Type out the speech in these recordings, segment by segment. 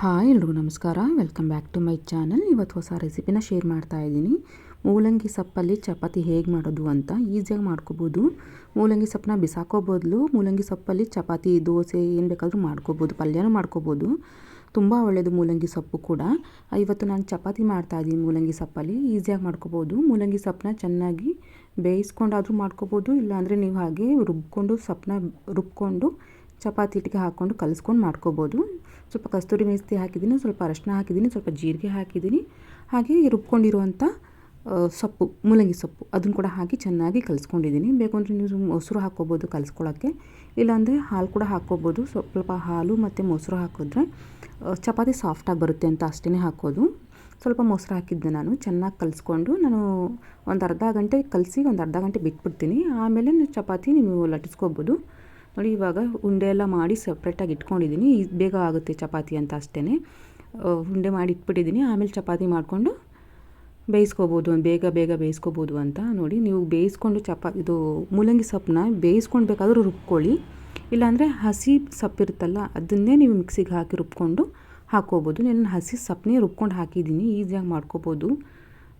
Hi ಎಲ್ರಿಗೂ ನಮಸ್ಕಾರ. Welcome back to my channel. ಇವತ್ತು ಹೊಸ ರೆಸಿಪಿನ ಶೇರ್ ಮಾಡ್ತಾ ಇದ್ದೀನಿ. ಮೂಲಂಗಿ ಸೊಪ್ಪಲ್ಲಿ ಚಪಾತಿ ಹೇಗೆ ಮಾಡೋದು ಅಂತ ಈಸಿಯಾಗಿ ಮಾಡ್ಕೋಬೋದು. ಮೂಲಂಗಿ ಸೊಪ್ಪನ್ನ ಬಿಸಾಕೋ ಬದಲು ಮೂಲಂಗಿ ಸೊಪ್ಪಲ್ಲಿ ಚಪಾತಿ, ದೋಸೆ ಏನು ಬೇಕಾದರೂ ಮಾಡ್ಕೋಬೋದು. ಪಲ್ಯನೂ ಮಾಡ್ಕೋಬೋದು. ತುಂಬ ಒಳ್ಳೆಯದು ಮೂಲಂಗಿ ಸೊಪ್ಪು ಕೂಡ. ಇವತ್ತು ನಾನು ಚಪಾತಿ ಮಾಡ್ತಾಯಿದ್ದೀನಿ ಮೂಲಂಗಿ ಸೊಪ್ಪಲ್ಲಿ. ಈಸಿಯಾಗಿ ಮಾಡ್ಕೋಬೋದು. ಮೂಲಂಗಿ ಸೊಪ್ಪನ್ನ ಚೆನ್ನಾಗಿ ಬೇಯಿಸ್ಕೊಂಡಾದರೂ ಮಾಡ್ಕೋಬೋದು, ಇಲ್ಲಾಂದರೆ ನೀವು ಹಾಗೆ ಸೊಪ್ಪನ್ನ ರುಬ್ಕೊಂಡು ಚಪಾತಿ ಹಿಟ್ಟಿಗೆ ಹಾಕ್ಕೊಂಡು ಕಲಿಸ್ಕೊಂಡು ಮಾಡ್ಕೋಬೋದು. ಸ್ವಲ್ಪ ಕಸ್ತೂರಿ ಮೆಂತ್ಯ ಹಾಕಿದ್ದೀನಿ, ಸ್ವಲ್ಪ ಅರಶಿನ ಹಾಕಿದ್ದೀನಿ, ಸ್ವಲ್ಪ ಜೀರಿಗೆ ಹಾಕಿದ್ದೀನಿ. ಹಾಗೆ ರುಬ್ಕೊಂಡಿರುವಂಥ ಸೊಪ್ಪು, ಮೂಲಂಗಿ ಸೊಪ್ಪು ಅದನ್ನು ಕೂಡ ಹಾಕಿ ಚೆನ್ನಾಗಿ ಕಲಿಸ್ಕೊಂಡಿದ್ದೀನಿ. ಬೇಕು ಅಂದರೆ ನೀವು ಮೊಸರು ಹಾಕ್ಕೋಬೋದು ಕಲಿಸ್ಕೊಳ್ಳೋಕ್ಕೆ, ಇಲ್ಲಾಂದರೆ ಹಾಲು ಕೂಡ ಹಾಕ್ಕೋಬೋದು. ಸ್ವಲ್ಪ ಹಾಲು ಮತ್ತು ಮೊಸರು ಹಾಕಿದ್ರೆ ಚಪಾತಿ ಸಾಫ್ಟಾಗಿ ಬರುತ್ತೆ ಅಂತ ಅಷ್ಟೇ ಹಾಕೋದು. ಸ್ವಲ್ಪ ಮೊಸರು ಹಾಕಿದ್ದೆ ನಾನು. ಚೆನ್ನಾಗಿ ಕಲಿಸ್ಕೊಂಡು ನಾನು ಒಂದು ಅರ್ಧ ಗಂಟೆ ಕಲಸಿ ಒಂದು ಅರ್ಧ ಗಂಟೆ ಬಿಟ್ಬಿಡ್ತೀನಿ. ಆಮೇಲೆ ನೀವು ಚಪಾತಿ ನೀವು ಲಟ್ಟಿಸ್ಕೋಬೋದು. ನೋಡಿ, ಇವಾಗ ಉಂಡೆ ಎಲ್ಲ ಮಾಡಿ ಸಪ್ರೇಟಾಗಿ ಇಟ್ಕೊಂಡಿದ್ದೀನಿ. ಬೇಗ ಆಗುತ್ತೆ ಚಪಾತಿ ಅಂತ ಅಷ್ಟೇ. ಉಂಡೆ ಮಾಡಿ ಇಟ್ಬಿಟ್ಟಿದ್ದೀನಿ. ಆಮೇಲೆ ಚಪಾತಿ ಮಾಡಿಕೊಂಡು ಬೇಯಿಸ್ಕೋಬೋದು, ಬೇಗ ಬೇಯಿಸ್ಕೋಬೋದು ಅಂತ. ನೋಡಿ, ನೀವು ಬೇಯಿಸ್ಕೊಂಡು ಇದು ಮೂಲಂಗಿ ಸೊಪ್ಪನ್ನ ಬೇಯಿಸ್ಕೊಂಡು ಬೇಕಾದರೂ ರುಬ್ಕೊಳ್ಳಿ, ಇಲ್ಲಾಂದರೆ ಹಸಿ ಸೊಪ್ಪಿರುತ್ತಲ್ಲ ಅದನ್ನೇ ನೀವು ಮಿಕ್ಸಿಗೆ ಹಾಕಿ ರುಬ್ಕೊಂಡು ಹಾಕ್ಕೋಬೋದು. ನಾನು ಹಸಿ ಸೊಪ್ಪನ್ನೇ ರುಬ್ಕೊಂಡು ಹಾಕಿದ್ದೀನಿ. ಈಸಿಯಾಗಿ ಮಾಡ್ಕೋಬೋದು.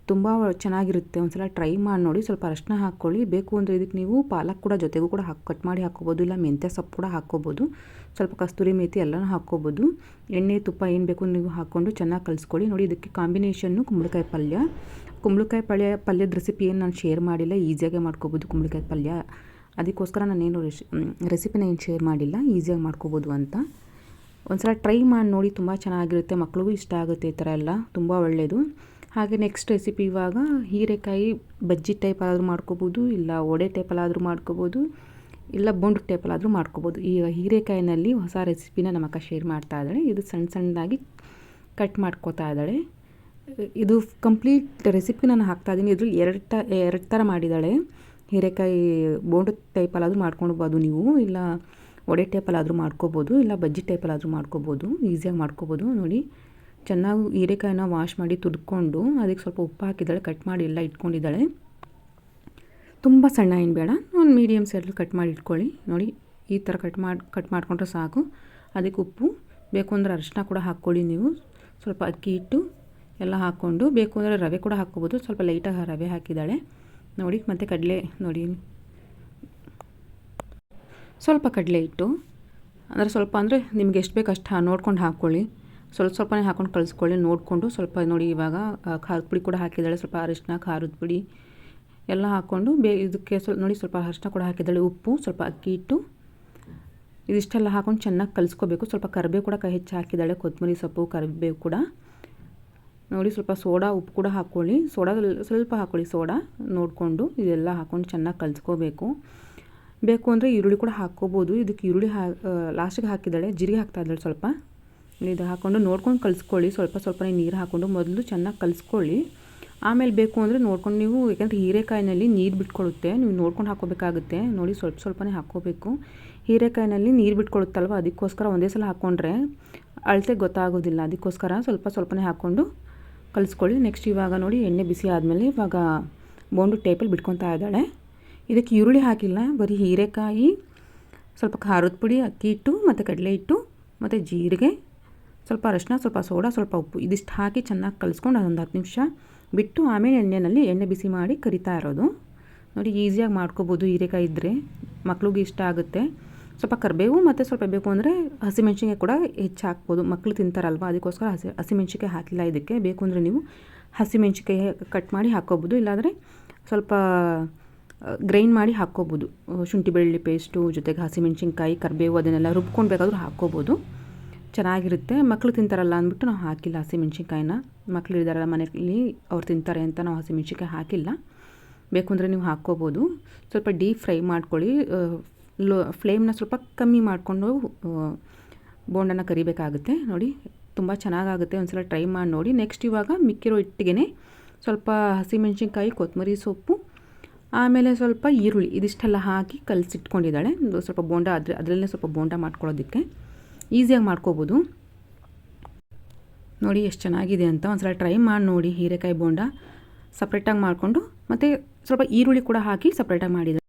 ತುಂಬ ಚೆನ್ನಾಗಿರುತ್ತೆ. ಒಂದ್ಸಲ ಟ್ರೈ ಮಾಡಿ ನೋಡಿ. ಸ್ವಲ್ಪ ಅರಶಿನ ಹಾಕ್ಕೊಳ್ಳಿ. ಬೇಕು ಅಂದರೆ ಇದಕ್ಕೆ ನೀವು ಪಾಲಕ್ ಕೂಡ ಜೊತೆಗೂ ಕೂಡ ಕಟ್ ಮಾಡಿ ಹಾಕ್ಕೋಬೋದು, ಇಲ್ಲ ಮೆಂತ್ಯ ಸೊಪ್ಪು ಕೂಡ ಹಾಕ್ಕೋಬೋದು. ಸ್ವಲ್ಪ ಕಸ್ತೂರಿ ಮೇಥಿ ಎಲ್ಲನೂ ಹಾಕ್ಕೋಬೋದು. ಎಣ್ಣೆ, ತುಪ್ಪ ಏನು ಬೇಕು ನೀವು ಹಾಕ್ಕೊಂಡು ಚೆನ್ನಾಗಿ ಕಲಿಸ್ಕೊಳ್ಳಿ. ನೋಡಿ, ಇದಕ್ಕೆ ಕಾಂಬಿನೇಷನ್ನು ಕುಂಬಳಕಾಯಿ ಪಲ್ಯ. ಕುಂಬಳಕಾಯಿ ಪಲ್ಯದ ರೆಸಿಪಿ ಏನು ನಾನು ಶೇರ್ ಮಾಡಿಲ್ಲ. ಈಸಿಯಾಗೆ ಮಾಡ್ಕೋಬೋದು ಕುಂಬಳಕಾಯಿ ಪಲ್ಯ. ಅದಕ್ಕೋಸ್ಕರ ನಾನೇನು ರೆಸಿಪಿನ ಏನು ಶೇರ್ ಮಾಡಿಲ್ಲ. ಈಸಿಯಾಗಿ ಮಾಡ್ಕೋಬೋದು ಅಂತ. ಒಂದ್ಸಲ ಟ್ರೈ ಮಾಡಿ ನೋಡಿ. ತುಂಬ ಚೆನ್ನಾಗಿರುತ್ತೆ. ಮಕ್ಳಿಗೂ ಇಷ್ಟ ಆಗುತ್ತೆ. ಈ ಥರ ಎಲ್ಲ ತುಂಬ ಒಳ್ಳೆಯದು. ಹಾಗೆ ನೆಕ್ಸ್ಟ್ ರೆಸಿಪಿ ಇವಾಗ ಹೀರೆಕಾಯಿ ಬಜ್ಜಿ ಟೈಪಲ್ಲಾದರೂ ಮಾಡ್ಕೋಬೋದು, ಇಲ್ಲ ವಡೆ ಟೈಪಲ್ಲಾದರೂ ಮಾಡ್ಕೋಬೋದು, ಇಲ್ಲ ಬೋಂಡು ಟೈಪಲ್ಲಾದರೂ ಮಾಡ್ಕೋಬೋದು. ಈಗ ಹೀರೆಕಾಯಿನಲ್ಲಿ ಹೊಸ ರೆಸಿಪಿನ ನಮ್ಮ ಅಕ್ಕ ಶೇರ್ ಮಾಡ್ತಾ ಇದ್ದಾಳೆ. ಇದು ಸಣ್ಣದಾಗಿ ಕಟ್ ಮಾಡ್ಕೋತಾ ಇದ್ದಾಳೆ. ಇದು ಕಂಪ್ಲೀಟ್ ರೆಸಿಪಿ ನಾನು ಹಾಕ್ತಾಯಿದ್ದೀನಿ. ಇದ್ರಲ್ಲಿ ಎರಡು ಥರ ಮಾಡಿದ್ದಾಳೆ. ಹೀರೆಕಾಯಿ ಬೋಂಡು ಟೈಪಲ್ಲಾದರೂ ಮಾಡ್ಕೊಳ್ಬೋದು ನೀವು, ಇಲ್ಲ ವಡೆ ಟೈಪಲ್ಲಾದರೂ ಮಾಡ್ಕೋಬೋದು, ಇಲ್ಲ ಬಜ್ಜಿ ಟೈಪಲ್ಲಾದರೂ ಮಾಡ್ಕೋಬೋದು. ಈಸಿಯಾಗಿ ಮಾಡ್ಕೋಬೋದು. ನೋಡಿ, ಚೆನ್ನಾಗಿ ಹೀರೆಕಾಯಿನ ವಾಶ್ ಮಾಡಿ ತುರ್ಕೊಂಡು ಅದಕ್ಕೆ ಸ್ವಲ್ಪ ಉಪ್ಪು ಹಾಕಿದ್ದಾಳೆ. ಕಟ್ ಮಾಡಿ ಎಲ್ಲ ಇಟ್ಕೊಂಡಿದ್ದಾಳೆ. ತುಂಬ ಸಣ್ಣ ಏನು ಬೇಡ, ಒಂದು ಮೀಡಿಯಮ್ ಸೈಜಲ್ಲಿ ಕಟ್ ಮಾಡಿ ಇಟ್ಕೊಳ್ಳಿ. ನೋಡಿ, ಈ ಥರ ಕಟ್ ಮಾಡಿಕೊಂಡ್ರೆ ಸಾಕು. ಅದಕ್ಕೆ ಉಪ್ಪು, ಬೇಕು ಅಂದರೆ ಅರಿಶಿನ ಕೂಡ ಹಾಕ್ಕೊಳ್ಳಿ ನೀವು. ಸ್ವಲ್ಪ ಅಕ್ಕಿ ಹಿಟ್ಟು ಎಲ್ಲ ಹಾಕ್ಕೊಂಡು, ಬೇಕು ಅಂದರೆ ರವೆ ಕೂಡ ಹಾಕ್ಕೋಬೋದು. ಸ್ವಲ್ಪ ಲೈಟಾಗಿ ರವೆ ಹಾಕಿದ್ದಾಳೆ. ನೋಡಿ, ಮತ್ತು ಕಡಲೆ ನೋಡಿ, ಸ್ವಲ್ಪ ಕಡಲೆ ಹಿಟ್ಟು ಅಂದರೆ ನಿಮ್ಗೆ ಎಷ್ಟು ಬೇಕು ಅಷ್ಟು ನೋಡ್ಕೊಂಡು ಹಾಕ್ಕೊಳ್ಳಿ. ಸ್ವಲ್ಪನೇ ಹಾಕ್ಕೊಂಡು ಕಲಿಸ್ಕೊಳ್ಳಿ ನೋಡಿಕೊಂಡು. ಸ್ವಲ್ಪ ನೋಡಿ, ಇವಾಗ ಖಾರದ ಪುಡಿ ಕೂಡ ಹಾಕಿದ್ದಾಳೆ. ಸ್ವಲ್ಪ ಅರಿಶಿನ, ಖಾರದ ಪುಡಿ ಎಲ್ಲ ಹಾಕ್ಕೊಂಡು ಇದಕ್ಕೆ ನೋಡಿ ಸ್ವಲ್ಪ ಅರಿಶಿನ ಕೂಡ ಹಾಕಿದ್ದಾಳೆ. ಉಪ್ಪು, ಸ್ವಲ್ಪ ಅಕ್ಕಿ ಹಿಟ್ಟು, ಇದಿಷ್ಟೆಲ್ಲ ಹಾಕ್ಕೊಂಡು ಚೆನ್ನಾಗಿ ಕಲಿಸ್ಕೋಬೇಕು. ಸ್ವಲ್ಪ ಕರಿಬೇವು ಕೂಡ ಹೆಚ್ಚು ಹಾಕಿದ್ದಾಳೆ. ಕೊತ್ತಂಬರಿ ಸೊಪ್ಪು, ಕರಿಬೇವು ಕೂಡ ನೋಡಿ. ಸ್ವಲ್ಪ ಸೋಡಾ, ಉಪ್ಪು ಕೂಡ ಹಾಕ್ಕೊಳ್ಳಿ. ಸ್ವಲ್ಪ ಹಾಕ್ಕೊಳ್ಳಿ ಸೋಡಾ ನೋಡಿಕೊಂಡು. ಇದೆಲ್ಲ ಹಾಕ್ಕೊಂಡು ಚೆನ್ನಾಗಿ ಕಲಿಸ್ಕೋಬೇಕು. ಬೇಕು ಅಂದರೆ ಈರುಳ್ಳಿ ಕೂಡ ಹಾಕ್ಕೋಬೋದು. ಇದಕ್ಕೆ ಈರುಳ್ಳಿ ಲಾಸ್ಟಿಗೆ ಹಾಕಿದ್ದಾಳೆ. ಜೀರಿಗೆ ಹಾಕ್ತಾಯಿದ್ದಾಳೆ ಸ್ವಲ್ಪ. ಇದು ಹಾಕ್ಕೊಂಡು ನೋಡ್ಕೊಂಡು ಕಲಿಸ್ಕೊಳ್ಳಿ. ಸ್ವಲ್ಪನೇ ನೀರು ಹಾಕ್ಕೊಂಡು ಮೊದಲು ಚೆನ್ನಾಗಿ ಕಲಿಸ್ಕೊಳ್ಳಿ. ಆಮೇಲೆ ಬೇಕು ಅಂದರೆ ನೋಡ್ಕೊಂಡು ನೀವು, ಯಾಕೆಂದರೆ ಹೀರೆಕಾಯಿನಲ್ಲಿ ನೀರು ಬಿಟ್ಕೊಳ್ಳುತ್ತೆ, ನೀವು ನೋಡ್ಕೊಂಡು ಹಾಕ್ಕೋಬೇಕಾಗುತ್ತೆ. ನೋಡಿ, ಸ್ವಲ್ಪನೇ ಹಾಕ್ಕೋಬೇಕು. ಹೀರೆಕಾಯಿನಲ್ಲಿ ನೀರು ಬಿಟ್ಕೊಳ್ಳುತ್ತಲ್ವ, ಅದಕ್ಕೋಸ್ಕರ ಒಂದೇ ಸಲ ಹಾಕ್ಕೊಂಡ್ರೆ ಅಳತೆ ಗೊತ್ತಾಗೋದಿಲ್ಲ. ಅದಕ್ಕೋಸ್ಕರ ಸ್ವಲ್ಪನೇ ಹಾಕ್ಕೊಂಡು ಕಲಿಸ್ಕೊಳ್ಳಿ. ನೆಕ್ಸ್ಟ್ ಇವಾಗ ನೋಡಿ, ಎಣ್ಣೆ ಬಿಸಿ ಆದಮೇಲೆ ಇವಾಗ ಬೋಂಡು ಟೈಪಲ್ಲಿ ಬಿಟ್ಕೊತಾ ಇದ್ದಾಳೆ. ಇದಕ್ಕೆ ಈರುಳ್ಳಿ ಹಾಕಿಲ್ಲ, ಬರೀ ಹೀರೆಕಾಯಿ, ಸ್ವಲ್ಪ ಖಾರದ ಪುಡಿ, ಅಕ್ಕಿ ಹಿಟ್ಟು ಮತ್ತು ಕಡಲೆ ಹಿಟ್ಟು ಮತ್ತು ಜೀರಿಗೆ, ಸ್ವಲ್ಪ ಅರಿಶಿನ, ಸ್ವಲ್ಪ ಸೋಡಾ, ಸ್ವಲ್ಪ ಉಪ್ಪು ಇದಿಷ್ಟು ಹಾಕಿ ಚೆನ್ನಾಗಿ ಕಲಿಸ್ಕೊಂಡು ಅದೊಂದು 10 ನಿಮಿಷ ಬಿಟ್ಟು ಆಮೇಲೆ ಎಣ್ಣೆ ಬಿಸಿ ಮಾಡಿ ಕರಿತಾ ಇರೋದು. ನೋಡಿ, ಈಸಿಯಾಗಿ ಮಾಡ್ಕೋಬೋದು. ಹೀರೆಕಾಯಿ ಇದ್ದರೆ ಮಕ್ಳಿಗೆ ಇಷ್ಟ ಆಗುತ್ತೆ. ಸ್ವಲ್ಪ ಕರಿಬೇವು ಮತ್ತು ಸ್ವಲ್ಪ ಬೇಕು ಅಂದರೆ ಹಸಿಮೆಣ್ಸಿನ್ಕಾಯಿ ಕೂಡ ಹೆಚ್ಚು ಹಾಕ್ಬೋದು. ಮಕ್ಕಳು ತಿಂತಾರಲ್ವ, ಅದಕ್ಕೋಸ್ಕರ ಹಸಿಮೆಣ್ಸಿನ್ಕಾಯಿ ಹಾಕಿಲ್ಲ ಇದಕ್ಕೆ. ಬೇಕು ಅಂದರೆ ನೀವು ಹಸಿಮೆಣ್ಸಿನ್ಕಾಯಿ ಕಟ್ ಮಾಡಿ ಹಾಕ್ಕೋಬೋದು, ಇಲ್ಲಾಂದರೆ ಸ್ವಲ್ಪ ಗ್ರೈಂಡ್ ಮಾಡಿ ಹಾಕ್ಕೋಬೋದು. ಶುಂಠಿ ಬೆಳ್ಳುಳ್ಳಿ ಪೇಸ್ಟು ಜೊತೆಗೆ ಹಸಿಮೆಣ್ಸಿನ್ಕಾಯಿ, ಕರಿಬೇವು ಅದನ್ನೆಲ್ಲ ರುಬ್ಕೊಂಡು ಬೇಕಾದರೂ ಹಾಕ್ಕೋಬೋದು. ಚೆನ್ನಾಗಿರುತ್ತೆ. ಮಕ್ಕಳು ತಿಂತಾರಲ್ಲ ಅಂದ್ಬಿಟ್ಟು ನಾವು ಹಾಕಿಲ್ಲ ಹಸಿಮೆಣ್ಸಿನ್ಕಾಯಿನ. ಮಕ್ಕಳು ಇದ್ದಾರಲ್ಲ ಮನೆಯಲ್ಲಿ, ಅವ್ರು ತಿಂತಾರೆ ಅಂತ ನಾವು ಹಸಿಮೆಣ್ಸಿನ್ಕಾಯಿ ಹಾಕಿಲ್ಲ. ಬೇಕು ಅಂದರೆ ನೀವು ಹಾಕ್ಕೋಬೋದು. ಸ್ವಲ್ಪ ಡೀಪ್ ಫ್ರೈ ಮಾಡ್ಕೊಳ್ಳಿ. ಫ್ಲೇಮ್ನ ಸ್ವಲ್ಪ ಕಮ್ಮಿ ಮಾಡಿಕೊಂಡು ಬೋಂಡನ ಕರಿಬೇಕಾಗುತ್ತೆ. ನೋಡಿ, ತುಂಬ ಚೆನ್ನಾಗಾಗುತ್ತೆ. ಒಂದ್ಸಲ ಟ್ರೈ ಮಾಡಿ ನೋಡಿ. ನೆಕ್ಸ್ಟ್ ಇವಾಗ ಮಿಕ್ಕಿರೋ ಹಿಟ್ಟಿಗೆ ಸ್ವಲ್ಪ ಹಸಿಮೆಣ್ಸಿನ್ಕಾಯಿ, ಕೊತ್ತಂಬರಿ ಸೊಪ್ಪು, ಆಮೇಲೆ ಸ್ವಲ್ಪ ಈರುಳ್ಳಿ ಇದಿಷ್ಟೆಲ್ಲ ಹಾಕಿ ಕಲಸಿಟ್ಕೊಂಡಿದ್ದಾಳೆ. ಸ್ವಲ್ಪ ಬೋಂಡ ಅದರಲ್ಲೇ ಸ್ವಲ್ಪ ಬೋಂಡ ಮಾಡ್ಕೊಳ್ಳೋದಕ್ಕೆ ಈಸಿಯಾಗಿ ಮಾಡ್ಕೋಬೋದು. ನೋಡಿ ಎಷ್ಟು ಚೆನ್ನಾಗಿದೆ ಅಂತ. ಒಂದ್ಸಲ ಟ್ರೈ ಮಾಡಿ ನೋಡಿ. ಹೀರೆಕಾಯಿ ಬೋಂಡ ಸಪ್ರೇಟಾಗಿ ಮಾಡಿಕೊಂಡು ಮತ್ತು ಸ್ವಲ್ಪ ಈರುಳ್ಳಿ ಕೂಡ ಹಾಕಿ ಸಪ್ರೇಟಾಗಿ ಮಾಡಿದ್ದಾರೆ.